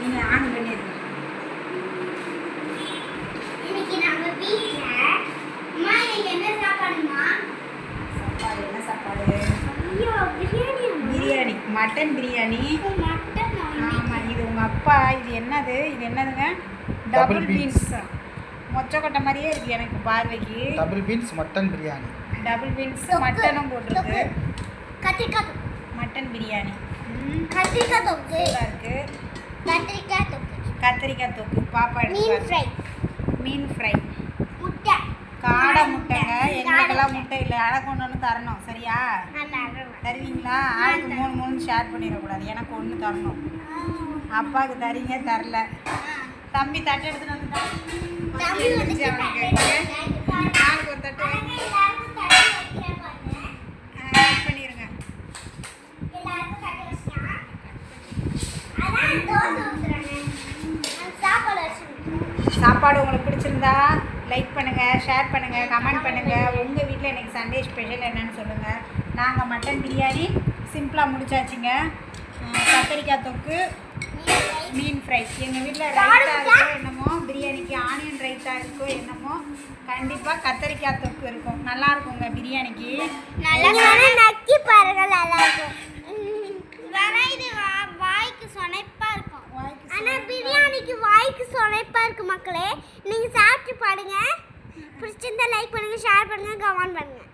நீங்கள் ஆன் பண்ணிடுங்க. இன்னைக்கு நம்ம வீட்ல அம்மா இன்னைக்கு என்ன சாப்பாடுமா? சாப்பாடு என்ன சாப்பாடு? ஐயோ பிரியாணி. பிரியாணி, மட்டன் பிரியாணி. மட்டன். ஆமாம், இது உங்கள் அப்பா. இது என்னது? இது என்னதுங்க? Double beans. மொச்சக்கொட்டை மாதிரியே இருக்குது எனக்கு பார்வைக்கு. Double beans mutton biryani. Double beans மட்டனும் போட்டிருக்கு. கத்திரிக்காய் மட்டன் பிரியாணி. கத்திரிக்காய் தொக்கு இருக்குது. கத்திரிக்காய் தொக்கு. கத்திரிக்காய் தொக்கு. பாப்பா மீன் எடுத்து ஃப்ரை. மீன் ஃப்ரை. முட்டை. காடை முட்டைங்க. எங்களுக்கெல்லாம் முட்டை இல்லை. எனக்கு ஒன்று தரணும், சரியா? தருவீங்களா? ஆளுக்கு 3 ஷேர் பண்ணிடக்கூடாது. எனக்கு ஒன்று தரணும். அப்பாவுக்கு தரீங்க, தரல. தம்பி தட்டு எடுத்துட்டு வந்துட்டான். அவனுக்கு ஆளுக்கு ஒரு தட்டு பண்ணிடுங்க. சாப்பாடு உங்களுக்கு பிடிச்சிருந்தா லைக் பண்ணுங்கள், ஷேர் பண்ணுங்கள், கமெண்ட் பண்ணுங்கள். உங்கள் வீட்டில் இன்றைக்கி சண்டே ஸ்பெஷல் என்னென்னு சொல்லுங்கள். நாங்கள் மட்டன் பிரியாணி சிம்பிளாக முடிச்சாச்சுங்க. கத்திரிக்காய் தொக்கு, மீன் ஃப்ரை. எங்கள் வீட்டில் ரைத்தா இருக்கோ என்னமோ, பிரியாணிக்கு ஆனியன் ரைத்தா இருக்கோ என்னமோ, கண்டிப்பாக கத்திரிக்காய் தொக்கு இருக்கும். நல்லா இருக்குங்க பிரியாணிக்கு. நல்லா நக்கி பாருங்க, நல்லா இருக்கும். இது வாய்க்கு சொனைப்பா இருக்கும். ஆனா பிரியாணிக்கு வாய்க்கு சொனைப்பா இருக்கு மக்களே. நீங்க சாப்பிட்டு பாருங்க. பிடிச்சிருந்தா லைக் பண்ணுங்க, ஷேர் பண்ணுங்க, கமெண்ட் பண்ணுங்க.